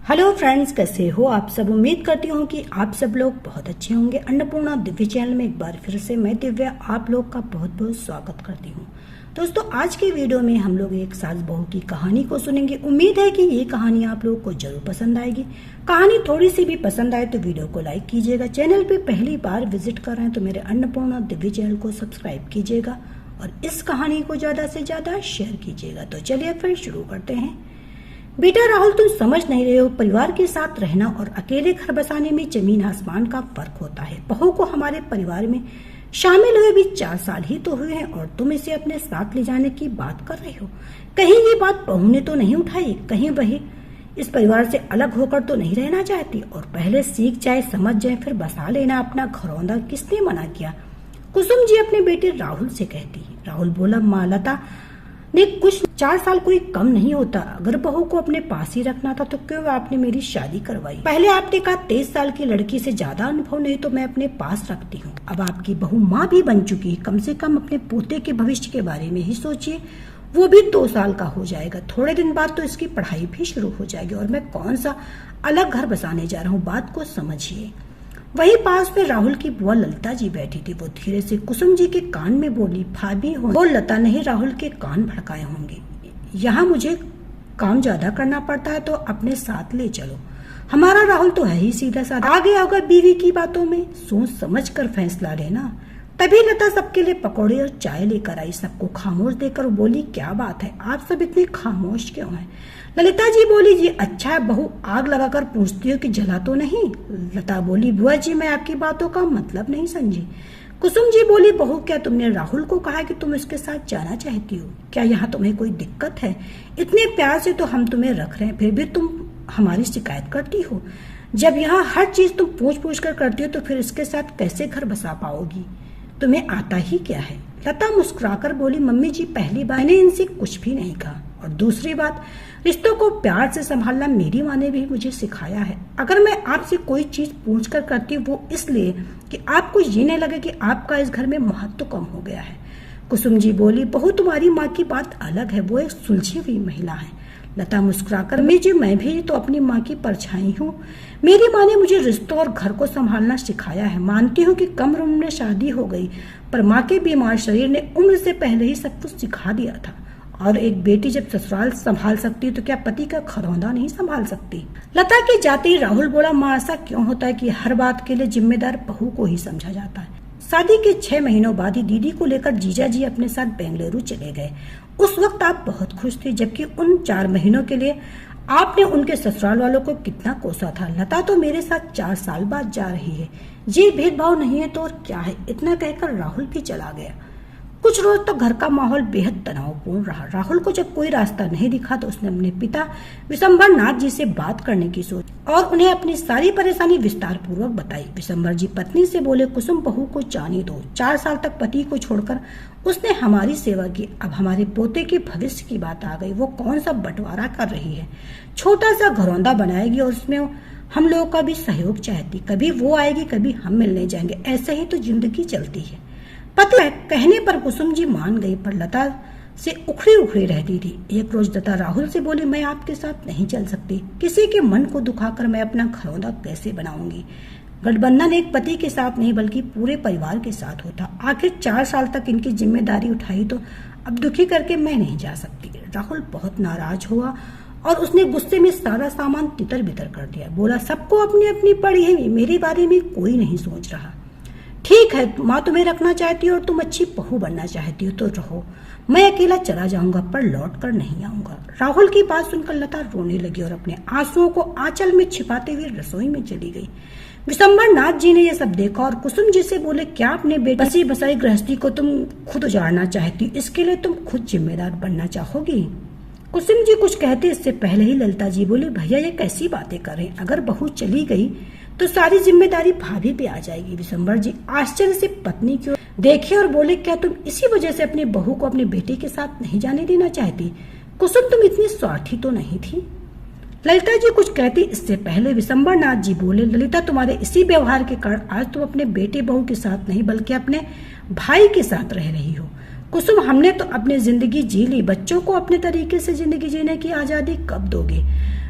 Hello friends, कैसे हो आप सब। उम्मीद करती हूँ कि आप सब लोग बहुत अच्छे होंगे। अन्नपूर्णा दिव्य चैनल में एक बार फिर से मैं दिव्या आप लोग का बहुत बहुत स्वागत करती हूँ। दोस्तों, आज की वीडियो में हम लोग एक सास बहू की कहानी को सुनेंगे। उम्मीद है कि ये कहानी आप लोग को जरूर पसंद आएगी। कहानी थोड़ी सी भी पसंद आए तो वीडियो को लाइक कीजिएगा। चैनल पे पहली बार विजिट कर रहे हैं तो मेरे अन्नपूर्णा दिव्य चैनल को सब्सक्राइब कीजिएगा और इस कहानी को ज्यादा से ज्यादा शेयर कीजिएगा। तो चलिए फिर शुरू करते हैं। बेटा राहुल, तुम समझ नहीं रहे हो, परिवार के साथ रहना और अकेले घर बसाने में जमीन आसमान का फर्क होता है। बहू को हमारे परिवार में शामिल हुए भी 4 साल ही तो हुए हैं और तुम इसे अपने साथ ले जाने की बात कर रहे हो। कहीं ये बात बहू ने तो नहीं उठाई? कहीं वही इस परिवार से अलग होकर तो नहीं रहना चाहती? और पहले सीख जाए, समझ जाए, फिर बसा लेना अपना घरौंदा। किसने मना किया? कुसुम जी अपने बेटे राहुल से कहती है। राहुल बोला, माँ लता ने कुछ 4 साल कोई कम नहीं होता। अगर बहू को अपने पास ही रखना था तो क्यों आपने मेरी शादी करवाई? पहले आपने कहा 23 साल की लड़की से ज्यादा अनुभव नहीं तो मैं अपने पास रखती हूँ। अब आपकी बहू माँ भी बन चुकी है, कम से कम अपने पोते के भविष्य के बारे में ही सोचिए। वो भी 2 साल का हो जाएगा। थोड़े दिन बाद तो इसकी पढ़ाई भी शुरू हो जाएगी और मैं कौन सा अलग घर बसाने जा रहा हूँ, बात को समझिए। वही पास में राहुल की बुआ ललिता जी बैठी थी। वो धीरे से कुसुम जी के कान में बोली, भाभी हो वो लता ने राहुल के कान भड़काए होंगे। यहाँ मुझे काम ज्यादा करना पड़ता है तो अपने साथ ले चलो। हमारा राहुल तो है ही सीधा साधा, आगे होगा बीवी की बातों में, सोच समझ कर फैसला लेना। तभी लता सबके लिए पकौड़े और चाय लेकर आई। सबको खामोश देकर बोली, क्या बात है, आप सब इतने खामोश क्यों हैं? ललिता जी बोली, जी अच्छा है, बहू आग लगाकर पूछती हो कि जला तो नहीं? लता बोली, बुआ जी मैं आपकी बातों का मतलब नहीं समझी। कुसुम जी बोली, बहू क्या तुमने राहुल को कहा कि तुम इसके साथ जाना चाहती हो? क्या यहाँ तुम्हें कोई दिक्कत है? इतने प्यार से तो हम तुम्हें रख रहे हैं, फिर भी तुम हमारी शिकायत करती हो। जब यहाँ हर चीज तुम पूछ पूछ कर करती हो तो फिर इसके साथ कैसे घर बसा पाओगी? तुम्हें आता ही क्या है? लता मुस्कुराकर बोली, मम्मी जी पहली बार मैंने इनसे कुछ भी नहीं कहा और दूसरी बात, रिश्तों को प्यार से संभालना मेरी माँ ने भी मुझे सिखाया है। अगर मैं आपसे कोई चीज पूछ कर करती वो इसलिए कि आपको ये नहीं लगे कि आपका इस घर में महत्व कम हो गया है। कुसुम जी बोली, बहू तुम्हारी माँ की बात अलग है, वो एक सुलझी हुई महिला है। लता मुस्कुराकर, मैं भी तो अपनी माँ की परछाई हूँ। मेरी माँ ने मुझे रिश्तों और घर को संभालना सिखाया है। मानती हूँ कि कम उम्र में शादी हो गई, पर माँ के बीमार शरीर ने उम्र से पहले ही सब कुछ सिखा दिया था। और एक बेटी जब ससुराल संभाल सकती है तो क्या पति का खरौंदा नहीं संभाल सकती? लता के जाते ही राहुल बोला, माँ ऐसा क्यों होता है कि हर बात के लिए जिम्मेदार बहू को ही समझा जाता है? शादी के 6 महीनों बाद ही दीदी को लेकर जीजा जी अपने साथ बेंगलुरु चले गए। उस वक्त आप बहुत खुश थे, जबकि उन 4 महीनों के लिए आपने उनके ससुराल वालों को कितना कोसा था। लता तो मेरे साथ 4 साल बाद जा रही है, ये भेदभाव नहीं है तो और क्या है? इतना कहकर राहुल भी चला गया। कुछ रोज तो घर का माहौल बेहद तनावपूर्ण रहा। राहुल को जब कोई रास्ता नहीं दिखा तो उसने अपने पिता विशंबर नाथ जी से बात करने की सोची और उन्हें अपनी सारी परेशानी विस्तार पूर्वक बताई। विशंबर जी पत्नी से बोले, कुसुम बहू को जाने दो। 4 साल तक पति को छोड़कर उसने हमारी सेवा की, अब हमारे पोते के भविष्य की बात आ गई। वो कौन सा बंटवारा कर रही है? छोटा सा घरौंदा बनाएगी और उसमें हम लोगों का भी सहयोग चाहती। कभी वो आएगी, कभी हम मिलने जाएंगे, ऐसे ही तो जिंदगी चलती है। पति कहने पर कुसुम जी मान गई, पर लता से उखड़ी उखड़ी रहती थी। एक रोज लता राहुल से बोली, मैं आपके साथ नहीं चल सकती। किसी के मन को दुखाकर मैं अपना घरौंदा कैसे बनाऊंगी? गठबंधन एक पति के साथ नहीं बल्कि पूरे परिवार के साथ होता। आखिर 4 साल तक इनकी जिम्मेदारी उठाई तो अब दुखी करके मैं नहीं जा सकती। राहुल बहुत नाराज हुआ और उसने गुस्से में सारा सामान तितर बितर कर दिया। बोला, सबको अपनी अपनी पड़ी है, मेरे बारे में कोई नहीं सोच रहा। ठीक है, माँ तुम्हें रखना चाहती हो और तुम अच्छी बहू बनना चाहती हो तो रहो, मैं अकेला चला जाऊंगा पर लौट कर नहीं आऊंगा। राहुल की बात सुनकर लता रोने लगी और अपने आंसुओं को आंचल में छिपाते हुए रसोई में चली गई। विशंबर नाथ जी ने यह सब देखा और कुसुम जी से बोले, क्या अपने बेटे बसी बसाई गृहस्थी को तुम खुद उजाड़ना चाहती? इसके लिए तुम खुद जिम्मेदार बनना चाहोगी? कुसुम जी कुछ कहते इससे पहले ही ललिता जी बोली, भैया ये कैसी बातें कर रहे हैं? अगर बहू चली गई तो सारी जिम्मेदारी भाभी पे आ जाएगी। विशंबर जी आश्चर्य से पत्नी की ओर देखे और बोले, क्या तुम इसी वजह से अपनी बहू को अपने बेटे के साथ नहीं जाने देना चाहती? कुसुम तुम इतनी स्वार्थी तो नहीं थी। ललिता जी कुछ कहती इससे पहले विशंबर नाथ जी बोले, ललिता तुम्हारे इसी व्यवहार के कारण आज तुम अपने बेटे बहू के साथ नहीं बल्कि अपने भाई के साथ रह रही हो। कुसुम हमने तो अपनी जिंदगी जी ली, बच्चों को अपने तरीके से जिंदगी जीने की आजादी कब दोगे?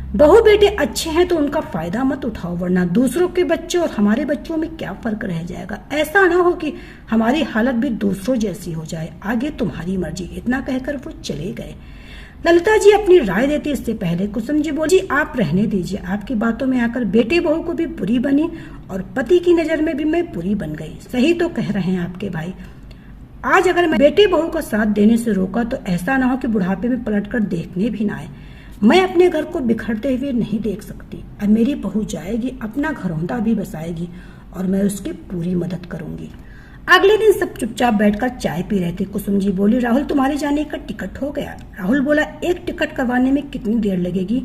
बहू बेटे अच्छे हैं तो उनका फायदा मत उठाओ, वरना दूसरों के बच्चे और हमारे बच्चों में क्या फर्क रह जाएगा। ऐसा ना हो कि हमारी हालत भी दूसरों जैसी हो जाए, आगे तुम्हारी मर्जी। इतना कहकर वो चले गए। ललिता जी अपनी राय देती इससे पहले कुसुम जी बोली, आप रहने दीजिए। आपकी बातों में आकर बेटे बहू को भी बुरी बनी और पति की नजर में भी मैं बुरी बन गई। सही तो कह रहे हैं आपके भाई। आज अगर मैं बेटे बहू का साथ देने से रोका तो ऐसा ना हो कि बुढ़ापे में पलटकर देखने भी ना आए। मैं अपने घर को बिखरते हुए नहीं देख सकती। अब मेरी बहू जाएगी, अपना घरौंदा भी बसाएगी और मैं उसकी पूरी मदद करूंगी। अगले दिन सब चुपचाप बैठकर चाय पी रहे थे। कुसुम जी बोली, राहुल तुम्हारे जाने का टिकट हो गया। राहुल बोला, एक टिकट करवाने में कितनी देर लगेगी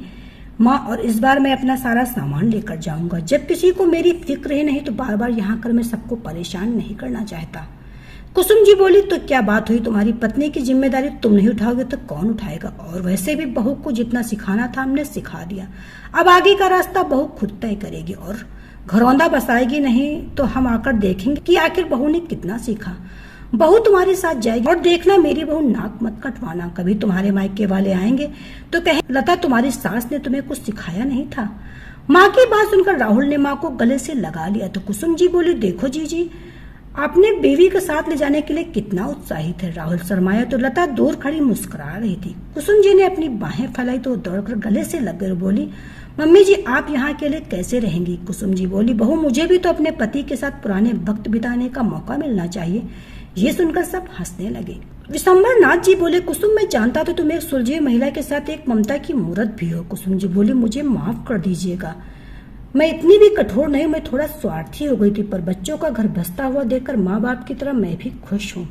माँ, और इस बार मैं अपना सारा सामान लेकर जाऊंगा। जब किसी को मेरी फिक्र ही नहीं तो बार बार यहाँ कर मैं सबको परेशान नहीं करना चाहता। कुसुम जी बोली, तो क्या बात हुई, तुम्हारी पत्नी की जिम्मेदारी तुम नहीं उठाओगे तो कौन उठाएगा। और वैसे भी बहू को जितना सिखाना था हमने सिखा दिया, अब आगे का रास्ता बहू खुद तय करेगी। और घरौंदा बसाएगी नहीं तो हम आकर देखेंगे कि आखिर बहू ने कितना सीखा। बहू तुम्हारे साथ जाएगी और देखना मेरी बहू नाक मत कटवाना। कभी तुम्हारे मायके वाले आएंगे तो कहे, लता तुम्हारी सास ने तुम्हें कुछ सिखाया नहीं था। माँ की बात सुनकर राहुल ने माँ को गले से लगा लिया। तो कुसुम जी बोली, देखो जीजी, आपने बीवी के साथ ले जाने के लिए कितना उत्साहित है। राहुल शर्माया तो लता दूर खड़ी मुस्कुरा रही थी। कुसुम जी ने अपनी बाहें फैलाई तो दौड़कर गले से लगकर बोली, मम्मी जी आप यहाँ अकेले कैसे रहेंगी। कुसुम जी बोली, बहू मुझे भी तो अपने पति के साथ पुराने वक्त बिताने का मौका मिलना चाहिए। ये सुनकर सब हंसने लगे। विशंबर नाथ जी बोले, कुसुम मैं जानता तो तुम एक सुलझी महिला के साथ एक ममता की मूर्त भी हो। कुसुम जी बोली, मुझे माफ कर दीजिएगा, मैं इतनी भी कठोर नहीं, मैं थोड़ा स्वार्थी हो गई थी, पर बच्चों का घर बसता हुआ देखकर माँ बाप की तरह मैं भी खुश हूँ।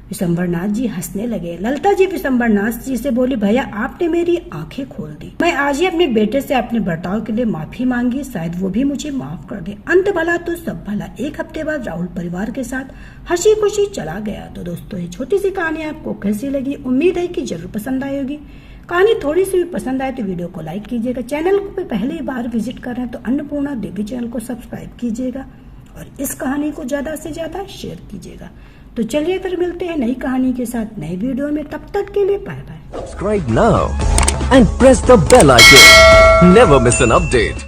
विशंबरनाथ जी हंसने लगे। ललिता जी विशंबरनाथ जी से बोली, भैया आपने मेरी आंखें खोल दी। मैं आज ही अपने बेटे से अपने बर्ताव के लिए माफी मांगी, शायद वो भी मुझे माफ कर दे। अंत भला तो सब भला। एक हफ्ते बाद राहुल परिवार के साथ हंसी खुशी चला गया। तो दोस्तों ये छोटी सी कहानी आपको कैसी लगी, उम्मीद है कि जरूर पसंद आई होगी। कहानी थोड़ी सी भी पसंद आए तो वीडियो को लाइक कीजिएगा। चैनल को पहली बार विजिट कर रहे हैं तो अन्नपूर्णा देवी चैनल को सब्सक्राइब कीजिएगा और इस कहानी को ज्यादा से ज्यादा शेयर कीजिएगा। तो चलिए फिर मिलते हैं नई कहानी के साथ नए वीडियो में। तब तक के लिए bye bye. Subscribe now and press the bell icon. Never miss an update.